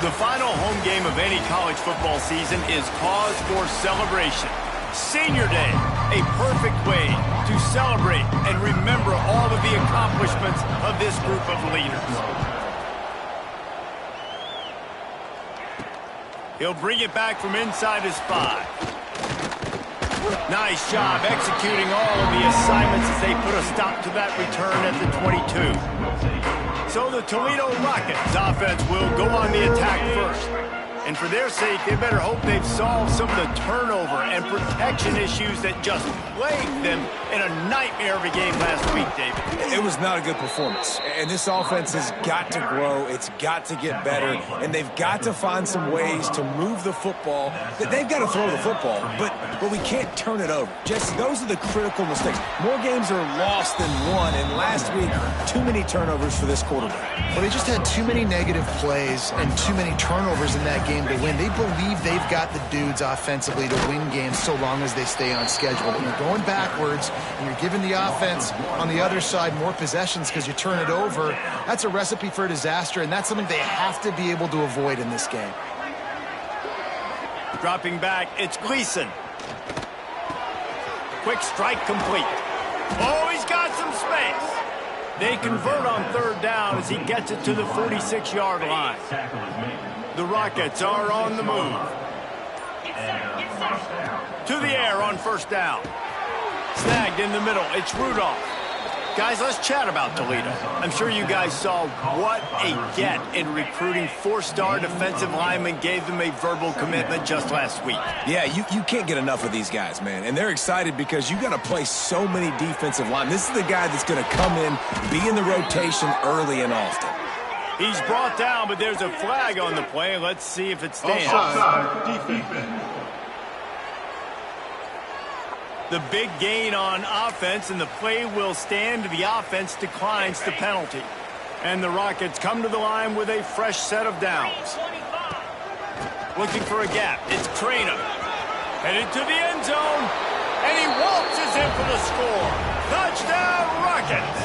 The final home game of any college football season is cause for celebration. Senior Day, a perfect way to celebrate and remember all of the accomplishments of this group of leaders. He'll bring it back from inside his 5. Nice job executing all of the assignments as they put a stop to that return at the 22. So the Toledo Rockets offense will go on the attack first. And for their sake, they better hope they've solved some of the turnover and protection issues that just plagued them in a nightmare of a game last week, David. It was not a good performance. And this offense has got to grow. It's got to get better. And they've got to find some ways to move the football. They've got to throw the football, but we can't turn it over. Just those are the critical mistakes. More games are lost than won. And last week, too many turnovers for this quarterback. Well, they just had too many negative plays and too many turnovers in that game to win. They believe they've got the dudes offensively to win games so long as they stay on schedule. But you're going backwards and you're giving the offense on the other side more possessions because you turn it over. That's a recipe for disaster, and that's something they have to be able to avoid in this game. Dropping back, it's Gleason. Quick strike complete. Oh, he's got some space. They convert on third down as he gets it to the 46-yard line. The Rockets are on the move. To the air on first down. Snagged in the middle. It's Rudolph. Guys, let's chat about Toledo. I'm sure you guys saw what a get in recruiting. 4-star defensive linemen gave them a verbal commitment just last week. Yeah, you can't get enough of these guys, man. And they're excited because you got to play so many defensive linemen. This is the guy that's going to come in, be in the rotation early and often. He's brought down, but there's a flag on the play. Let's see if it stands. The big gain on offense, and the play will stand. The offense declines the penalty. And the Rockets come to the line with a fresh set of downs. Looking for a gap. It's Traynham. Headed to the end zone. And he waltzes in for the score. Touchdown, Rockets.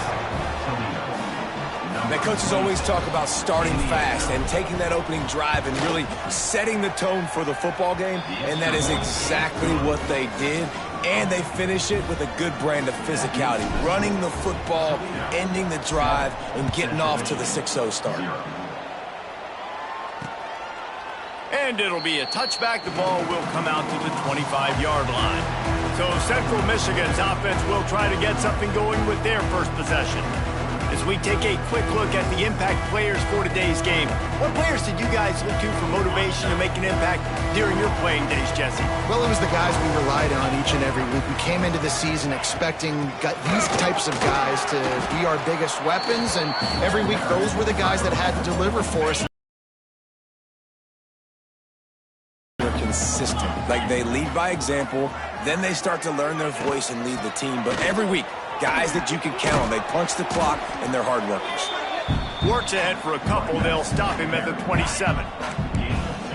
Now, coaches always talk about starting fast and taking that opening drive and really setting the tone for the football game, and that is exactly what they did. And they finish it with a good brand of physicality, running the football, ending the drive, and getting off to the 6-0 start. And it'll be a touchback. The ball will come out to the 25-yard line. So Central Michigan's offense will try to get something going with their first possession. As we take a quick look at the impact players for today's game, what players did you guys look to for motivation to make an impact during your playing days, Jesse? Well, it was the guys we relied on each and every week. We came into the season expecting these types of guys to be our biggest weapons, and every week those were the guys that had to deliver for us. They're consistent. Like, they lead by example, then they start to learn their voice and lead the team. But every week, guys that you can count on. They punch the clock, and they're hard workers. Works ahead for a couple. They'll stop him at the 27.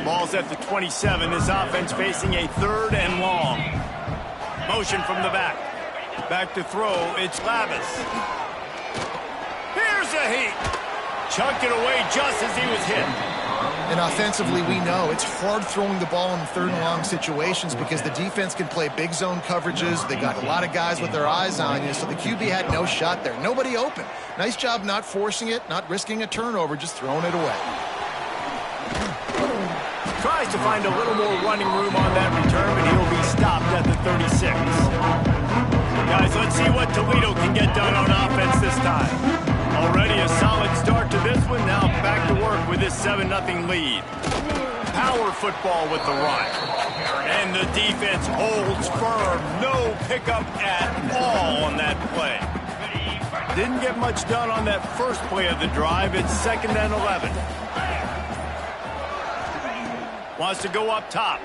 Ball's at the 27. This offense facing a 3rd and long. Motion from the back. Back to throw. It's Lavis. Here's a heat. Chunked it away just as he was hit. And offensively, we know it's hard throwing the ball in 3rd and long situations because the defense can play big zone coverages. They got a lot of guys with their eyes on you, so the QB had no shot there. Nobody open. Nice job not forcing it, not risking a turnover, just throwing it away. Tries to find a little more running room on that return, but he'll be stopped at the 36. Guys, let's see what Toledo can get done on offense this time. Already a solid start to this one. Now back to work with this 7-0 lead. Power football with the run. And the defense holds firm. No pickup at all on that play. Didn't get much done on that first play of the drive. It's 2nd and 11. Wants to go up top.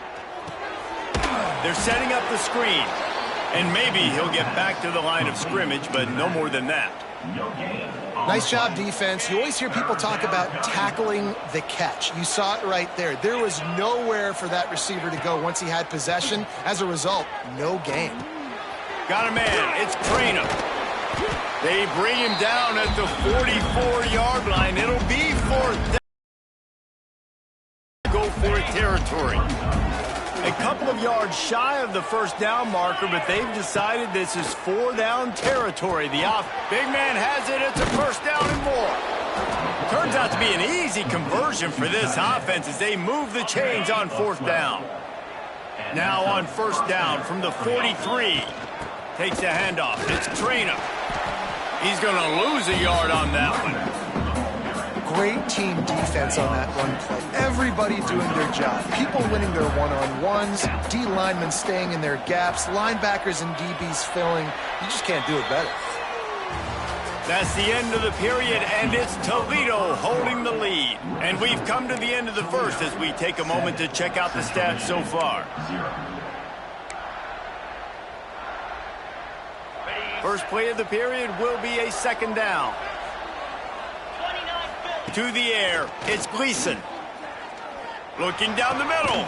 They're setting up the screen. And maybe he'll get back to the line of scrimmage, but no more than that. Nice job, defense. You always hear people talk about tackling the catch. You saw it right there. There was nowhere for that receiver to go once he had possession. As a result, no gain. Got a man. It's Traynham. They bring him down at the 44-yard line. It'll be 4th down. of yards shy of the first down marker, but they've decided this is 4-down territory. The big man has it. It's a first down and more. Turns out to be an easy conversion for this offense as they move the chains on 4th down. Now on 1st down from the 43. Takes the handoff. It's Trainer. He's going to lose a yard on that one. Great team defense on that run play. Everybody doing their job. People winning their one-on-ones, D linemen staying in their gaps, linebackers and DBs filling. You just can't do it better. That's the end of the period, and it's Toledo holding the lead. And we've come to the end of the first as we take a moment to check out the stats so far. First play of the period will be a 2nd down. To the air, it's Gleason. Looking down the middle.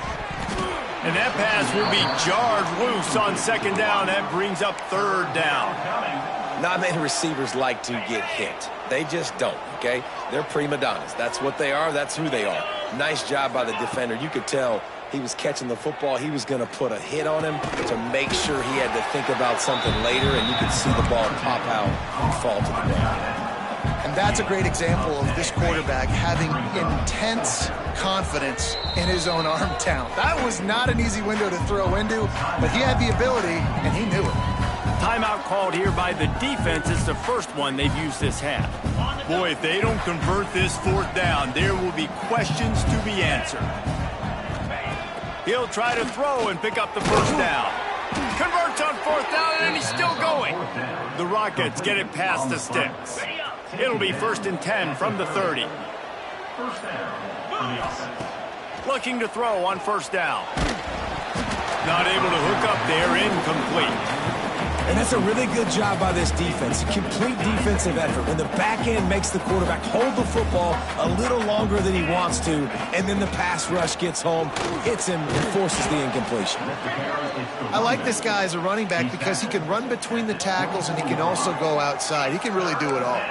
And that pass will be jarred loose on 2nd down. That brings up 3rd down. Not many receivers like to get hit. They just don't, okay? They're prima donnas. That's what they are. That's who they are. Nice job by the defender. You could tell he was catching the football. He was going to put a hit on him to make sure he had to think about something later, and you could see the ball pop out and fall to the ground. And that's a great example of this quarterback having intense confidence in his own arm talent. That was not an easy window to throw into, but he had the ability, and he knew it. Timeout called here by the defense. It's the first one they've used this half. Boy, if they don't convert this 4th down, there will be questions to be answered. He'll try to throw and pick up the first down. Converts on 4th down, and he's still going. The Rockets get it past the sticks. It'll be 1st and 10 from the 30. Looking to throw on 1st down. Not able to hook up there, incomplete. And that's a really good job by this defense. Complete defensive effort. When the back end makes the quarterback hold the football a little longer than he wants to, and then the pass rush gets home, hits him, and forces the incompletion. I like this guy as a running back because he can run between the tackles and he can also go outside. He can really do it all.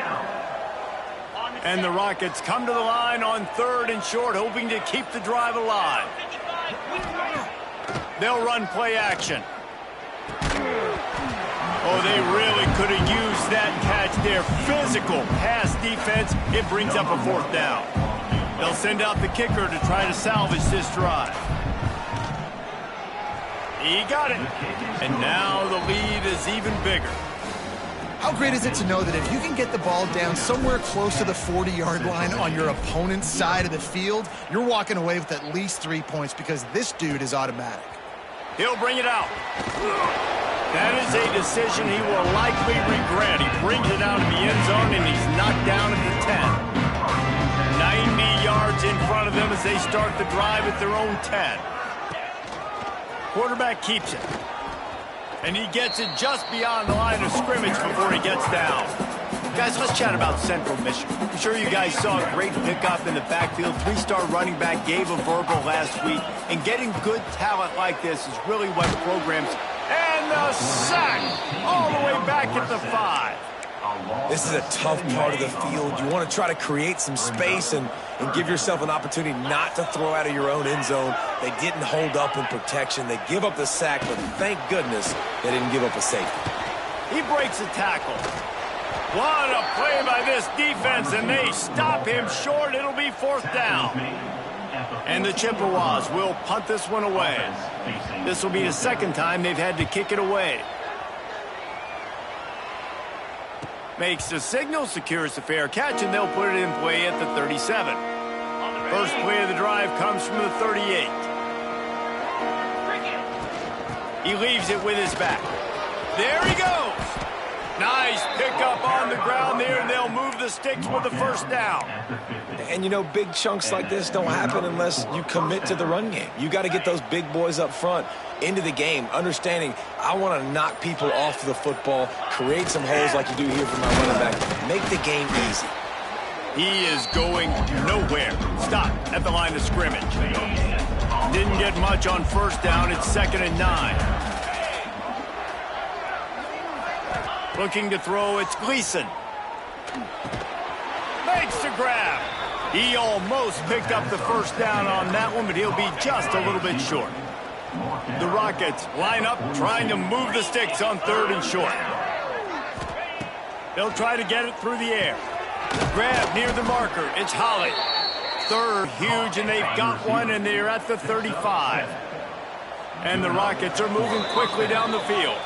And the Rockets come to the line on 3rd and short, hoping to keep the drive alive. They'll run play action. Oh, they really could have used that catch there. Physical pass defense. It brings up a 4th down. They'll send out the kicker to try to salvage this drive. He got it. And now the lead is even bigger. How great is it to know that if you can get the ball down somewhere close to the 40-yard line on your opponent's side of the field, you're walking away with at least 3 points because this dude is automatic. He'll bring it out. That is a decision he will likely regret. He brings it out of the end zone, and he's knocked down at the 10. 90 yards in front of them as they start the drive at their own 10. Quarterback keeps it. And he gets it just beyond the line of scrimmage before he gets down. Guys, let's chat about Central Michigan. I'm sure you guys saw a great pickup in the backfield. 3-star running back gave a verbal last week. And getting good talent like this is really what programs... And the sack all the way back at the 5. This is a tough part of the field. You want to try to create some space and give yourself an opportunity not to throw out of your own end zone. They didn't hold up in protection. They give up the sack, but thank goodness they didn't give up a safety. He breaks a tackle. What a play by this defense, and they stop him short. It'll be 4th down. And the Chippewas will punt this one away. This will be the 2nd time they've had to kick it away. Makes the signal, secures the fair catch, and they'll put it in play at the 37. First play of the drive comes from the 38. He leaves it with his back. There he goes. Nice pickup on the ground there, and they'll move the sticks with the 1st down. And, you know, big chunks like this don't happen unless you commit to the run game. You got to get those big boys up front into the game, understanding I want to knock people off the football, create some holes like you do here for my running back, make the game easy. He is going nowhere. Stop at the line of scrimmage. Didn't get much on 1st down. It's 2nd and 9. Looking to throw, it's Gleason. Makes the grab. He almost picked up the 1st down on that one, but he'll be just a little bit short. The Rockets line up trying to move the sticks on 3rd and short. They'll try to get it through the air. Grab near the marker. It's Holly. 3rd, huge, and they've got one, and they're at the 35. And the Rockets are moving quickly down the field.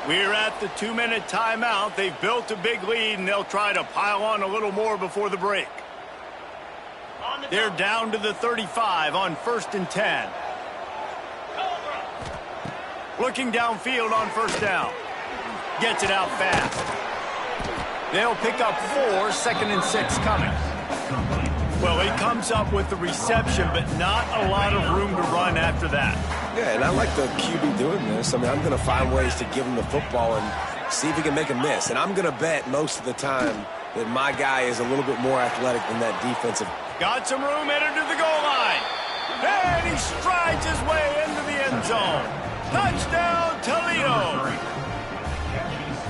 We're at the 2-minute timeout. They've built a big lead, and they'll try to pile on a little more before the break. They're down to the 35 on 1st and 10. Looking downfield on 1st down. Gets it out fast. They'll pick up 4, 2nd and 6 coming. Well, he comes up with the reception, but not a lot of room to run after that. Yeah, and I like the QB doing this. I mean, I'm going to find ways to give him the football and see if he can make a miss. And I'm going to bet most of the time that my guy is a little bit more athletic than that defensive. Got some room headed to the goal line. And he strides his way into the end zone. Touchdown, Toledo.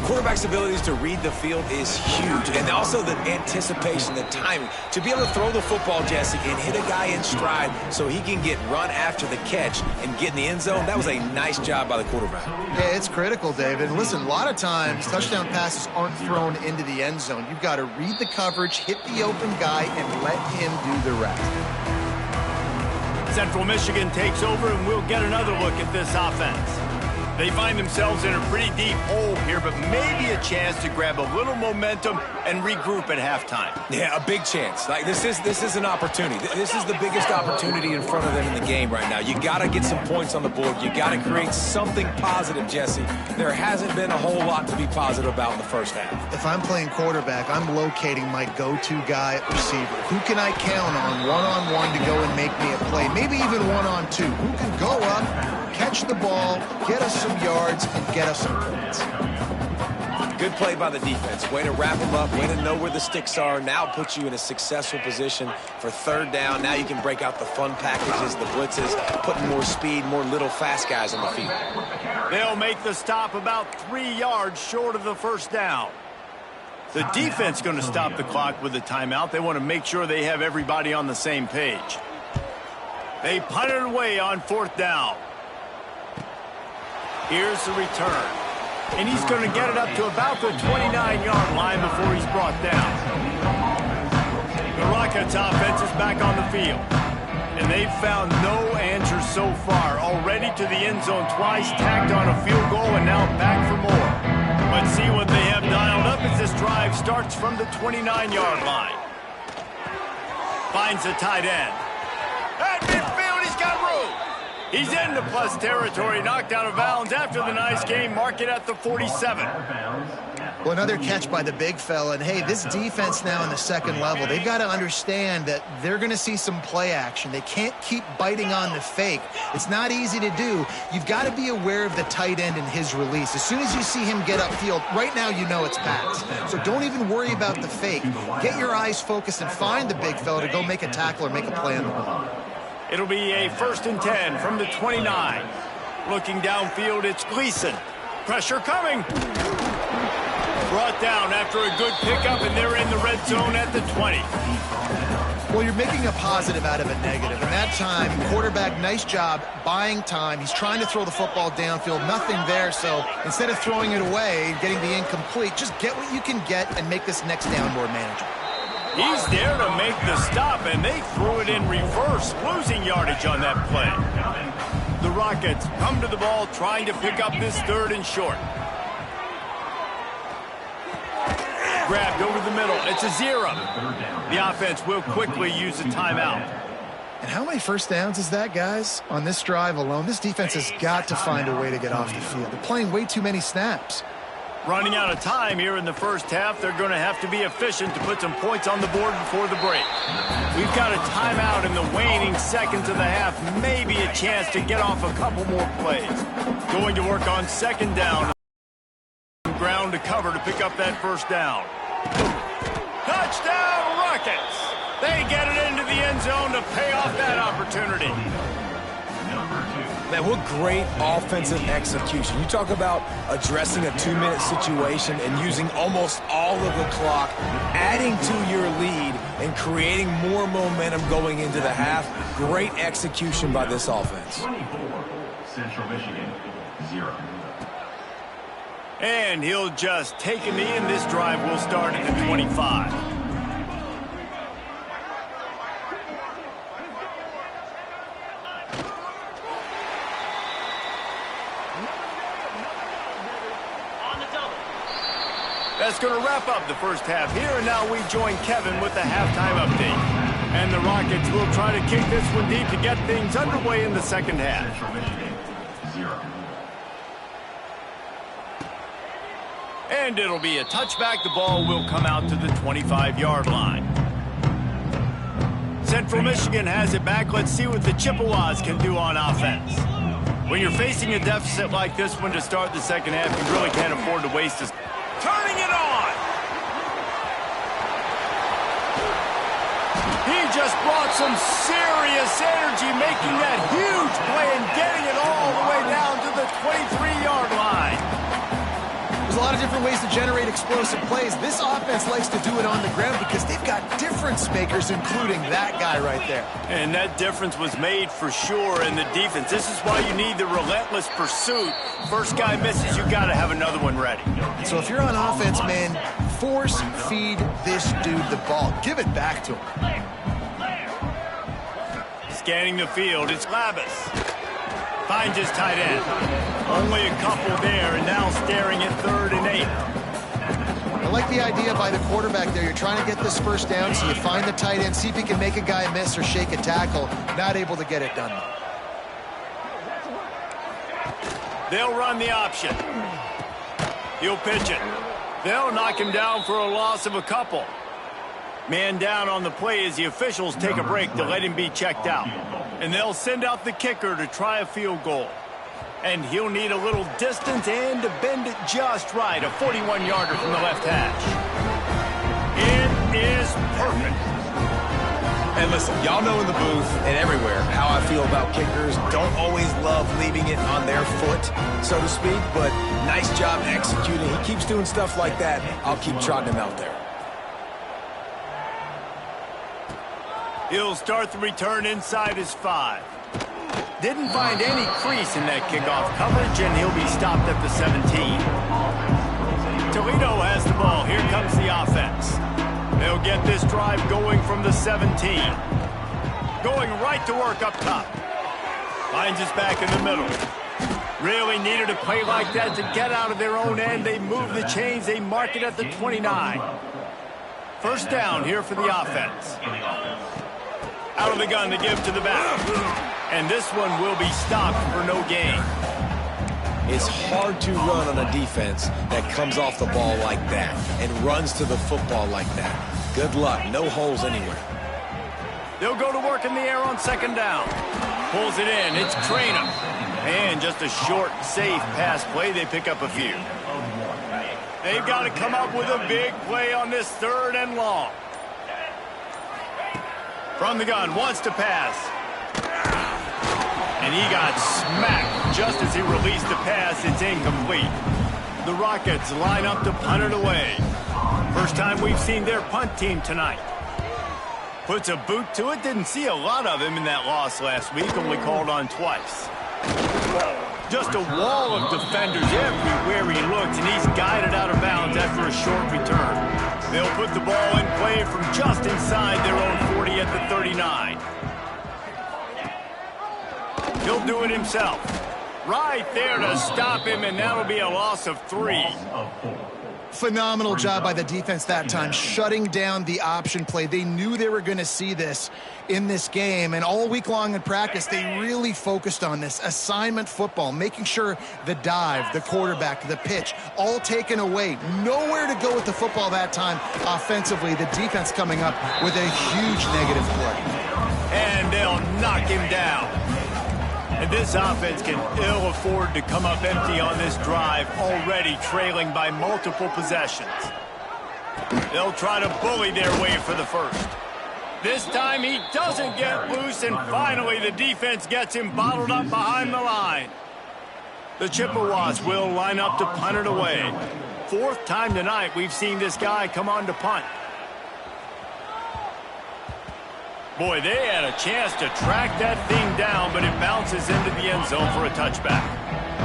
Quarterback's abilities to read the field is huge, and also the anticipation, the timing. To be able to throw the football, Jesse, and hit a guy in stride so he can get run after the catch and get in the end zone, that was a nice job by the quarterback. Yeah, it's critical, David. And listen, a lot of times touchdown passes aren't thrown into the end zone. You've got to read the coverage, hit the open guy, and let him do the rest. Central Michigan takes over, and we'll get another look at this offense. They find themselves in a pretty deep hole here, but maybe a chance to grab a little momentum and regroup at halftime. Yeah, a big chance. Like this is an opportunity. This is the biggest opportunity in front of them in the game right now. You got to get some points on the board. You got to create something positive, Jesse. There hasn't been a whole lot to be positive about in the first half. If I'm playing quarterback, I'm locating my go-to guy at receiver. Who can I count on one-on-one to go and make me a play? Maybe even one-on-two. Who can go up, catch the ball, get us some yards, and get us some points. Good play by the defense. Way to wrap them up. Way to know where the sticks are. Now puts you in a successful position for 3rd down. Now you can break out the fun packages, the blitzes, putting more speed, more little fast guys on the field. They'll make the stop about 3 yards short of the 1st down. The defense going to stop the clock with a timeout. They want to make sure they have everybody on the same page. They punt it away on 4th down. Here's the return. And he's going to get it up to about the 29-yard line before he's brought down. The Rockets offense is back on the field. And they've found no answers so far. Already to the end zone twice, tacked on a field goal, and now back for more. Let's see what they have dialed up as this drive starts from the 29-yard line. Finds the tight end. At midfield, he's got room. He's into plus territory, knocked out of bounds after the nice game. Mark it at the 47. Well, another catch by the big fella. And, hey, this defense now in the 2nd level, they've got to understand that they're going to see some play action. They can't keep biting on the fake. It's not easy to do. You've got to be aware of the tight end and his release. As soon as you see him get upfield, right now you know it's pass. So don't even worry about the fake. Get your eyes focused and find the big fella to go make a tackle or make a play on the ball. It'll be a 1st and 10 from the 29. Looking downfield, it's Gleason. Pressure coming. Brought down after a good pickup, and they're in the red zone at the 20. Well, you're making a positive out of a negative. And that time, quarterback, nice job buying time. He's trying to throw the football downfield. Nothing there, so instead of throwing it away, getting the incomplete, just get what you can get and make this next down more manageable. He's there to make the stop, and they threw it in reverse, losing yardage on that play. The Rockets come to the ball trying to pick up this 3rd and short. Grabbed over the middle. It's a 0. The offense will quickly use a timeout. And how many 1st downs is that, guys? On this drive alone, this defense has got to find a way to get off the field. They're playing way too many snaps. Running out of time here in the 1st half. They're going to have to be efficient to put some points on the board before the break. We've got a timeout in the waning seconds of the half. Maybe a chance to get off a couple more plays. Going to work on 2nd down. Ground to cover to pick up that 1st down. Touchdown, Rockets! They get it into the end zone to pay off that opportunity. Man, what great offensive execution. You talk about addressing a 2-minute situation and using almost all of the clock, adding to your lead and creating more momentum going into the half. Great execution by this offense. Central Michigan, 0. And he'll just take a knee, and this drive will start at the 25. That's going to wrap up the first half here, and now we join Kevin with the halftime update. And the Rockets will try to kick this one deep to get things underway in the second half. Central Michigan, 0. And it'll be a touchback. The ball will come out to the 25-yard line. Central Michigan has it back. Let's see what the Chippewas can do on offense. When you're facing a deficit like this one to start the second half, you really can't afford to waste it. Turning it on! He just brought some serious energy, making that huge play and getting it all the way down to the 23-yard line. There's a lot of different ways to generate explosive plays. This offense likes to do it on the ground because they've got difference makers, including that guy right there. And that difference was made for sure in the defense. This is why you need the relentless pursuit. First guy misses, you got to have another one ready. So if you're on offense, man, force feed this dude the ball. Give it back to him. Scanning the field, it's Labus. Finds his tight end. Only a couple there, and now staring at 3rd and 8. I like the idea by the quarterback there. You're trying to get this first down, so you find the tight end, see if he can make a guy miss or shake a tackle. Not able to get it done. They'll run the option. He'll pitch it. They'll knock him down for a loss of a couple. Man down on the play as the officials take a break to let him be checked out. And they'll send out the kicker to try a field goal. And he'll need a little distance and to bend it just right. A 41-yarder from the left hash. It is perfect. And listen, y'all know in the booth and everywhere how I feel about kickers. Don't always love leaving it on their foot, so to speak, but nice job executing. He keeps doing stuff like that. I'll keep trotting him out there. He'll start the return inside his 5. Didn't find any crease in that kickoff coverage, and he'll be stopped at the 17. Toledo has the ball. Here comes the offense. They'll get this drive going from the 17. Going right to work up top. Finds us back in the middle. Really needed a play like that to get out of their own end. They move the chains. They mark it at the 29. First down here for the offense. Out of the gun to give to the back. And this one will be stopped for no gain. It's hard to run on a defense that comes off the ball like that and runs to the football like that. Good luck. No holes anywhere. They'll go to work in the air on second down. Pulls it in. It's Traynham. And just a short, safe pass play. They pick up a few. They've got to come up with a big play on this 3rd and long. From the gun, wants to pass. And he got smacked just as he released the pass. It's incomplete. The Rockets line up to punt it away. First time we've seen their punt team tonight. Puts a boot to it. Didn't see a lot of him in that loss last week. Only called on twice. Just a wall of defenders everywhere he looked, and he's guided out of bounds after a short return. They'll put the ball in play from just inside their own 40 at the 39. He'll do it himself. Right there to stop him, and that'll be a loss of 3. Phenomenal job by the defense that time, shutting down the option play. They knew they were going to see this in this game, and all week long in practice, they really focused on this assignment football, making sure the dive, the quarterback, the pitch, all taken away. Nowhere to go with the football that time offensively. The defense coming up with a huge negative play. And they'll knock him down. And this offense can ill afford to come up empty on this drive, already trailing by multiple possessions. They'll try to bully their way for the first. This time he doesn't get loose, and finally the defense gets him bottled up behind the line. The Chippewas will line up to punt it away. 4th time tonight we've seen this guy come on to punt. Boy, they had a chance to track that thing down, but it bounces into the end zone for a touchback.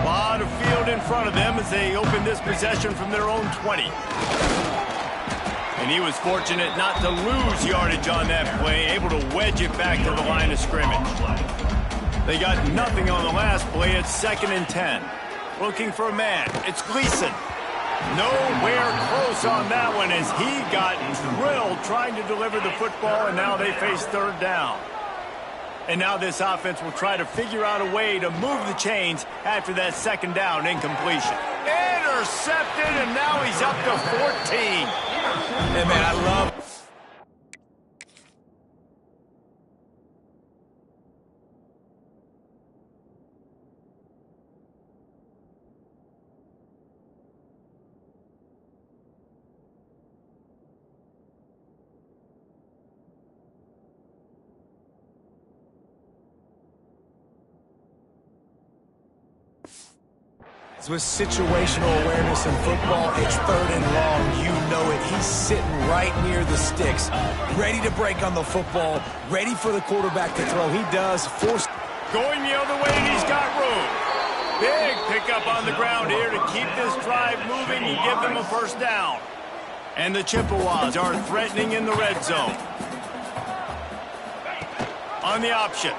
A lot of field in front of them as they open this possession from their own 20. And he was fortunate not to lose yardage on that play, able to wedge it back to the line of scrimmage. They got nothing on the last play. It's 2nd and 10. Looking for a man. It's Gleason. Nowhere close on that one as he got drilled trying to deliver the football, and now they face 3rd down. And now this offense will try to figure out a way to move the chains after that 2nd down incompletion. Intercepted, and now he's up to 14. Hey, man, I love... With situational awareness in football, it's 3rd and long. You know it. He's sitting right near the sticks, ready to break on the football, ready for the quarterback to throw. He does. Going the other way, and he's got room. Big pickup on the ground here to keep this drive moving and give them a 1st down. And the Chippewas are threatening in the red zone. On the option.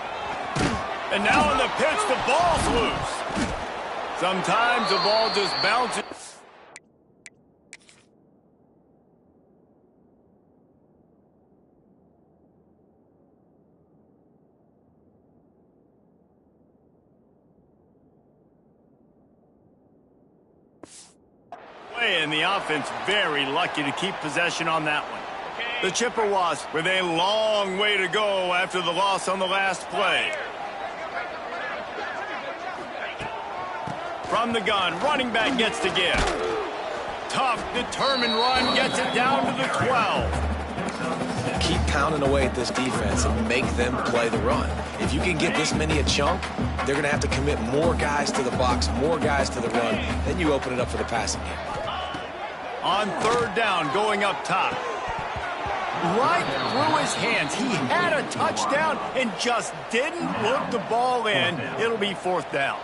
And now on the pitch, the ball's loose. Sometimes the ball just bounces. And the offense very lucky to keep possession on that one. The Chippewas with a long way to go after the loss on the last play. From the gun, running back gets to give. Tough, determined run, gets it down to the 12. Keep pounding away at this defense and make them play the run. If you can get this many a chunk, they're going to have to commit more guys to the box, more guys to the run. Then you open it up for the passing game. On 3rd down, going up top. Right through his hands. He had a touchdown and just didn't look the ball in. It'll be 4th down.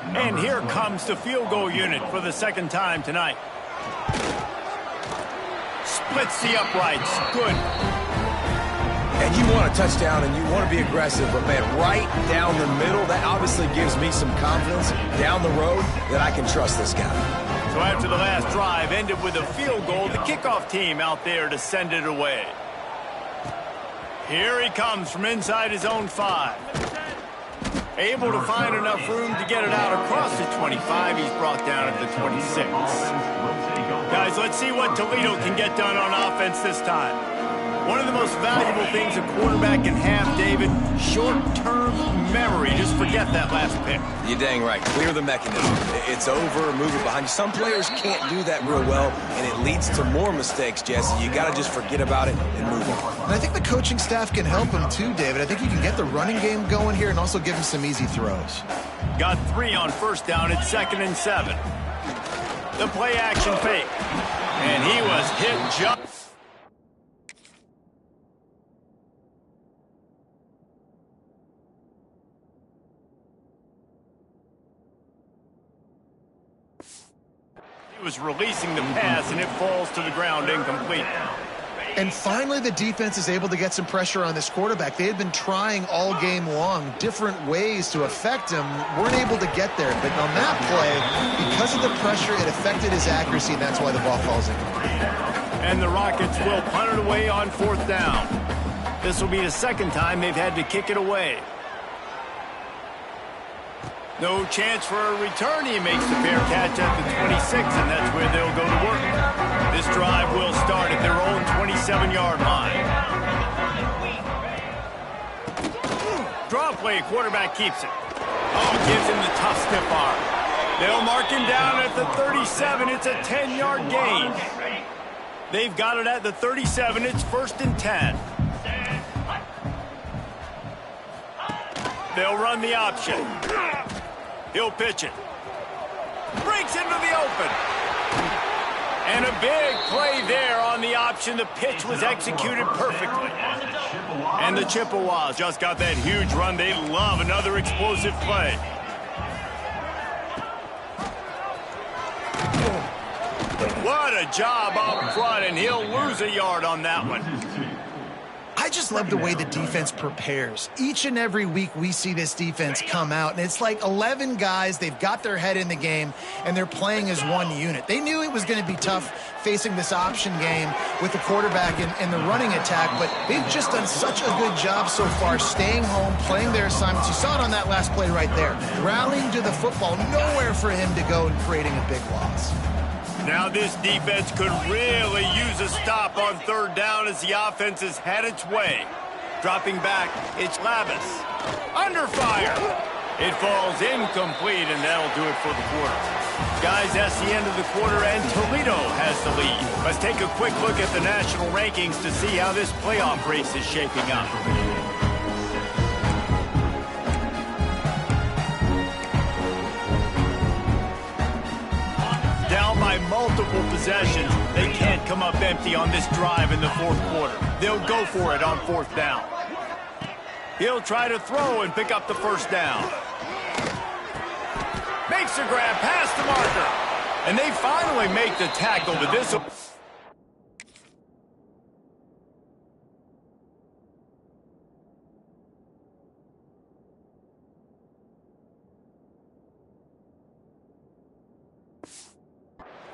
And here comes the field goal unit for the 2nd time tonight. Splits the uprights. Good. And you want a touchdown and you want to be aggressive, but, man, right down the middle, that obviously gives me some confidence down the road that I can trust this guy. So after the last drive ended with a field goal, the kickoff team out there to send it away. Here he comes from inside his own 5. Able to find enough room to get it out across the 25. He's brought down at the 26. Guys, let's see what Toledo can get done on offense this time. One of the most valuable things a quarterback can have, David, short-term memory. Just forget that last pick. You're dang right. Clear the mechanism. It's over, move it behind you. Some players can't do that real well, and it leads to more mistakes, Jesse. You got to just forget about it and move on. And I think the coaching staff can help him too, David. I think you can get the running game going here and also give him some easy throws. Got 3 on 1st down. It's 2nd and 7. The play action fake. And he was hit just... was releasing the pass, and it falls to the ground incomplete. And finally, the defense is able to get some pressure on this quarterback. They had been trying all game long different ways to affect him. Weren't able to get there. But on that play, because of the pressure, it affected his accuracy, and that's why the ball falls incomplete. And the Rockets will punt it away on 4th down. This will be the 2nd time they've had to kick it away. No chance for a return. He makes the fair catch at the 26, and that's where they'll go to work. This drive will start at their own 27-yard line. Draw play, quarterback keeps it. Oh, gives him the tough stiff arm. They'll mark him down at the 37. It's a 10-yard gain. They've got it at the 37. It's 1st and 10. They'll run the option. He'll pitch it. Breaks into the open. And a big play there on the option. The pitch was executed perfectly. And the Chippewas just got that huge run. They love another explosive play. What a job up front, and he'll lose a yard on that one. I just love the way the defense prepares. Each and every week we see this defense come out, and it's like 11 guys. They've got their head in the game, and they're playing as one unit. They knew it was going to be tough facing this option game with the quarterback and the running attack, but they've just done such a good job so far staying home, playing their assignments. You saw it on that last play right there. Rallying to the football, nowhere for him to go and creating a big loss. Now this defense could really use a stop on third down as the offense has had its way. Dropping back, it's Lavis. Under fire. It falls incomplete, and that'll do it for the quarter. Guys, that's the end of the quarter, and Toledo has the lead. Let's take a quick look at the national rankings to see how this playoff race is shaping up. Down by multiple possessions, they can't come up empty on this drive in the fourth quarter. They'll go for it on fourth down. He'll try to throw and pick up the first down. Makes a grab past the marker. And they finally make the tackle, but this will...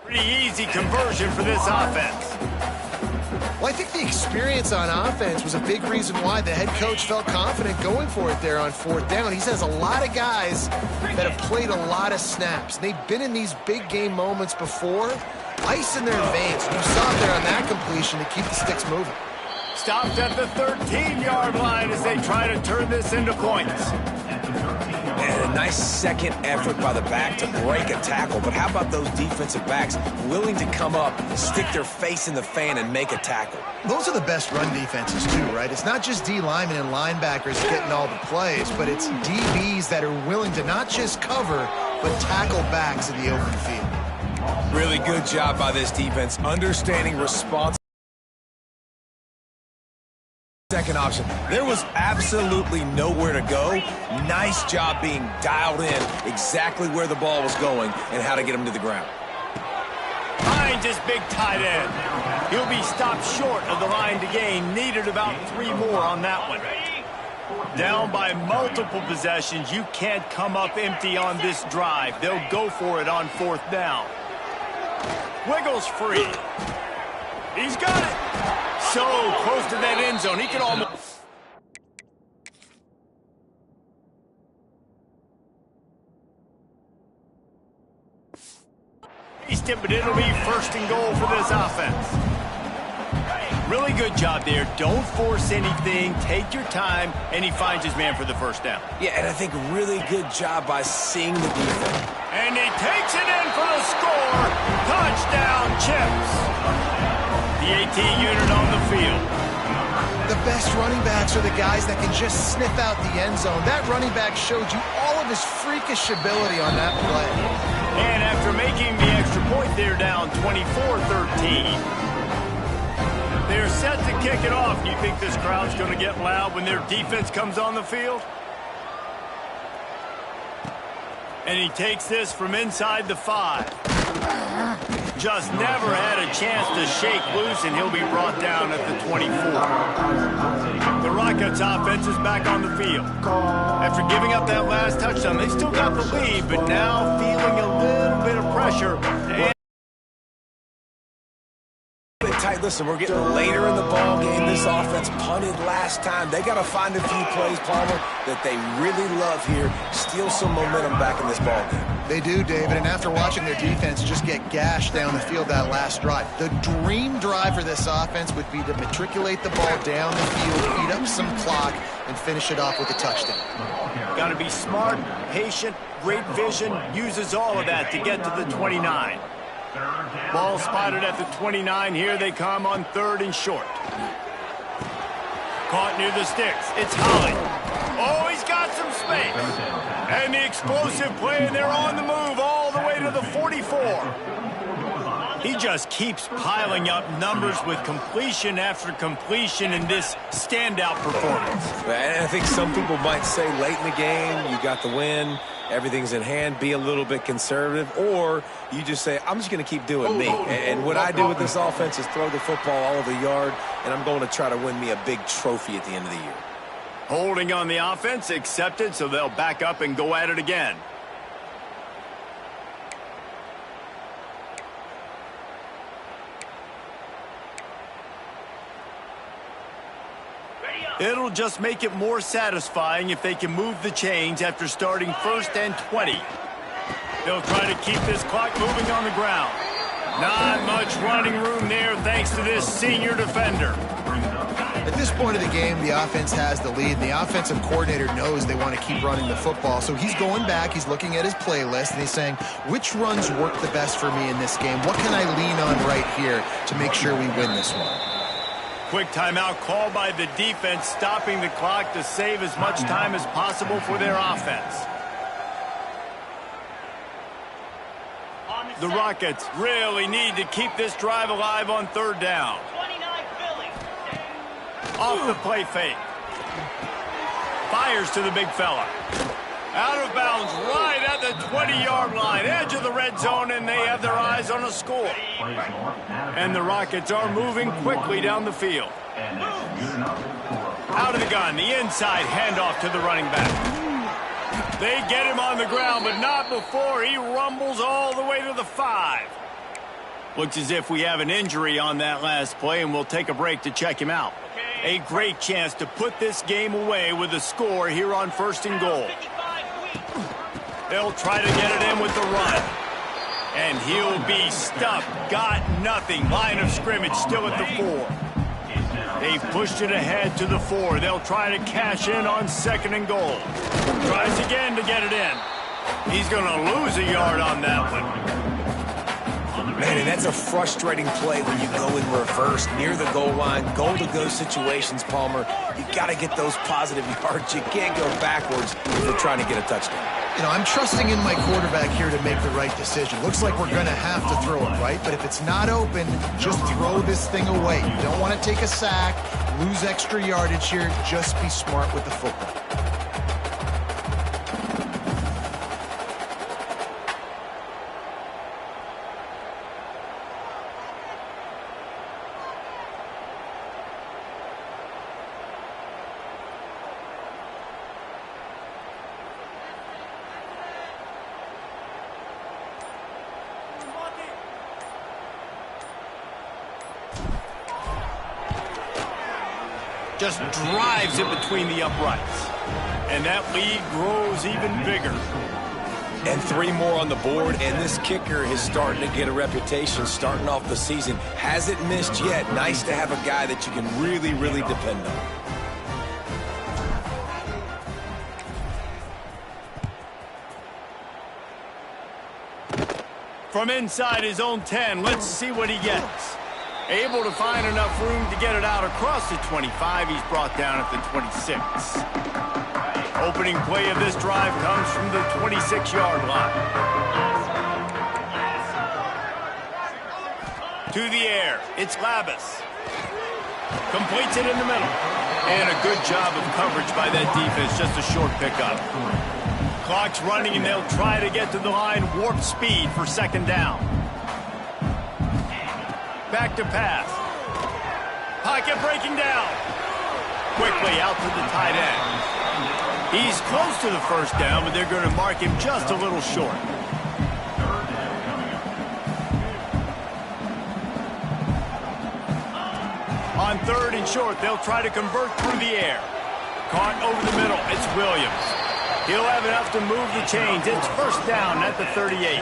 Pretty easy conversion for this offense. Well, I think the experience on offense was a big reason why the head coach felt confident going for it there on fourth down. He says a lot of guys that have played a lot of snaps. They've been in these big game moments before. Ice in their veins. You saw it there on that completion to keep the sticks moving. Stopped at the 13-yard line as they try to turn this into points. And a nice second effort by the back to break a tackle. But how about those defensive backs willing to come up, stick their face in the fan, and make a tackle? Those are the best run defenses too, right? It's not just D linemen and linebackers getting all the plays, but it's DBs that are willing to not just cover, but tackle backs in the open field. Really good job by this defense, understanding response. Second option. There was absolutely nowhere to go. Nice job being dialed in exactly where the ball was going and how to get him to the ground. Finds his big tight end. He'll be stopped short of the line to gain. Needed about 3 more on that one. Down by multiple possessions. You can't come up empty on this drive. They'll go for it on fourth down. Wiggles free. He's got it. So close to that end zone. He could almost... But it'll be first and goal for this offense. Really good job there. Don't force anything. Take your time. And he finds his man for the first down. Yeah, and I think really good job by seeing the defense. And he takes it in for the score. Touchdown, Chips. The 18 unit on the field. The best running backs are the guys that can just sniff out the end zone. That running back showed you all of his freakish ability on that play. And after making the extra point, they're down 24-13. They're set to kick it off. Do you think this crowd's going to get loud when their defense comes on the field? And he takes this from inside the 5. Just never had a chance to shake loose, and he'll be brought down at the 24. The Rockets offense is back on the field. After giving up that last touchdown, they still got the lead, but now feeling a little bit of pressure. Tight. Listen, we're getting later in the ball game. This offense punted last time. They got to find a few plays, Palmer, that they really love here. Steal some momentum back in this ball game. They do, David, and after watching their defense just get gashed down the field that last drive, the dream drive for this offense would be to matriculate the ball down the field, eat up some clock, and finish it off with a touchdown. Got to be smart, patient, great vision, uses all of that to get to the 29. Ball spotted at the 29. Here they come on third and short. Caught near the sticks. It's Holly. Oh, he's got some space. And the explosive play, and they're on the move all the way to the 44. He just keeps piling up numbers with completion after completion in this standout performance. And I think some people might say late in the game, you got the win, everything's in hand, be a little bit conservative, or you just say, I'm just going to keep doing me. And what I do with this offense is throw the football all over the yard, and I'm going to try to win me a big trophy at the end of the year. Holding on the offense, accepted, so they'll back up and go at it again. It'll just make it more satisfying if they can move the chains after starting 1st and 20. They'll try to keep this clock moving on the ground. Not much running room there thanks to this senior defender. At this point of the game, the offense has the lead, and the offensive coordinator knows they want to keep running the football. So he's going back, he's looking at his playlist, and he's saying, which runs work the best for me in this game? What can I lean on right here to make sure we win this one? Quick timeout called by the defense, stopping the clock to save as much time as possible for their offense. The Rockets really need to keep this drive alive on 3rd down. Off the play fake. Fires to the big fella. Out of bounds right at the 20-yard line. Edge of the red zone, and they have their eyes on a score. And the Rockets are moving quickly down the field. Out of the gun, the inside handoff to the running back. They get him on the ground, but not before he rumbles all the way to the 5. Looks as if we have an injury on that last play, and we'll take a break to check him out. A great chance to put this game away with a score here on 1st and goal. They'll try to get it in with the run. And he'll be stuffed. Got nothing. Line of scrimmage still at the 4. They've pushed it ahead to the 4. They'll try to cash in on 2nd and goal. Tries again to get it in. He's going to lose a yard on that one. Man, and that's a frustrating play when you go in reverse near the goal line, goal-to-go situations, Palmer. You got to get those positive yards. You can't go backwards if you're trying to get a touchdown. You know, I'm trusting in my quarterback here to make the right decision. Looks like we're going to have to throw it, right? But if it's not open, just throw this thing away. You don't want to take a sack, lose extra yardage here. Just be smart with the football. Just drives it between the uprights. And that lead grows even bigger. And 3 more on the board, and this kicker is starting to get a reputation starting off the season. Hasn't missed yet. Nice to have a guy that you can really, really depend on. From inside his own 10, let's see what he gets. Able to find enough room to get it out across the 25. He's brought down at the 26. Opening play of this drive comes from the 26-yard line. To the air, it's Labus. Completes it in the middle. And a good job of coverage by that defense, just a short pickup. Clock's running, and they'll try to get to the line, warp speed for 2nd down. Back to pass. Pocket breaking down. Quickly out to the tight end. He's close to the 1st down, but they're going to mark him just a little short. On 3rd and short, they'll try to convert through the air. Caught over the middle. It's Williams. He'll have enough to move the chains. It's 1st down at the 38.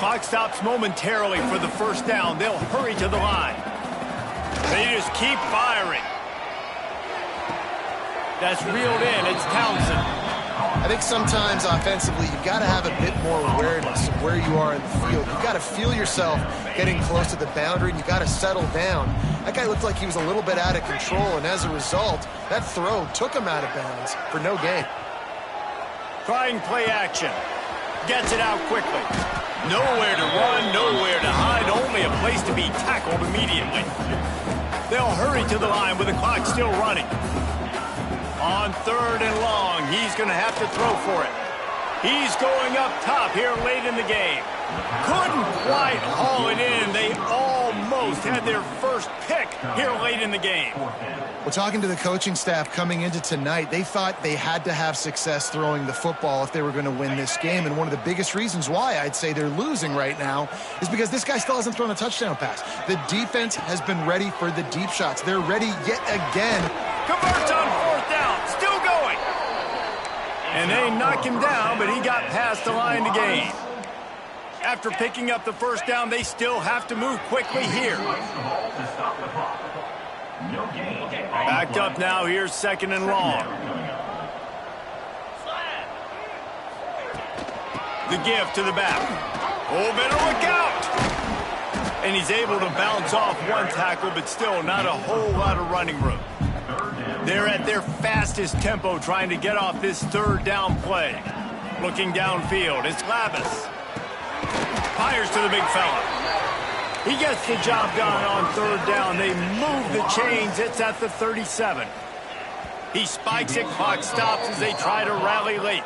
Clock stops momentarily for the 1st down. They'll hurry to the line. They just keep firing. That's reeled in. It's Townsend. I think sometimes offensively you've got to have a bit more awareness of where you are in the field. You've got to feel yourself getting close to the boundary, and you've got to settle down. That guy looked like he was a little bit out of control, and as a result, that throw took him out of bounds for no gain. Trying play action. Gets it out quickly. Nowhere to run, nowhere to hide, really a place to be tackled immediately. They'll hurry to the line with the clock still running. On 3rd and long, he's going to have to throw for it. He's going up top here late in the game. Couldn't quite haul it in. They almost had their first pick here late in the game. Well, talking to the coaching staff coming into tonight, they thought they had to have success throwing the football if they were going to win this game. And one of the biggest reasons why I'd say they're losing right now is because this guy still hasn't thrown a touchdown pass. The defense has been ready for the deep shots. They're ready yet again. Converts on 4th down. Still going. And they knock him down, but he got past the line to gain. After picking up the 1st down, they still have to move quickly here. Backed up now. Here's 2nd and long. The give to the back. Oh, better look out. And he's able to bounce off one tackle, but still not a whole lot of running room. They're at their fastest tempo trying to get off this 3rd down play. Looking downfield, it's Labus. Fires to the big fella. He gets the job done on 3rd down. They move the chains. It's at the 37. He spikes it. Clock stops as they try to rally late.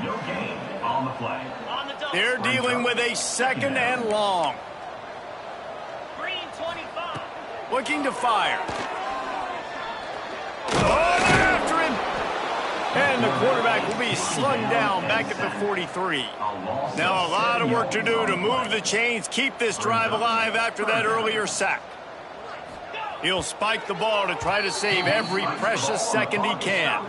No gain on the play. They're dealing with a 2nd and long. Looking to fire. Oh, they're after him. And the quarterback will be slung down back at the 43. Now a lot of work to do to move the chains, keep this drive alive after that earlier sack. He'll spike the ball to try to save every precious second he can.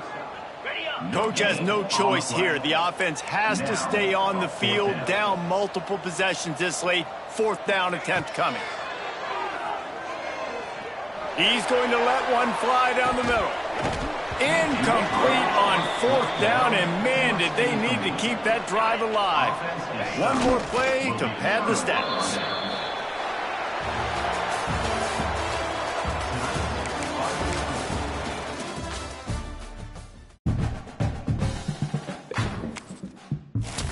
Coach has no choice here. The offense has to stay on the field, down multiple possessions this late. 4th down attempt coming. He's going to let one fly down the middle. Incomplete on 4th down, and man, did they need to keep that drive alive. One more play to pad the stats.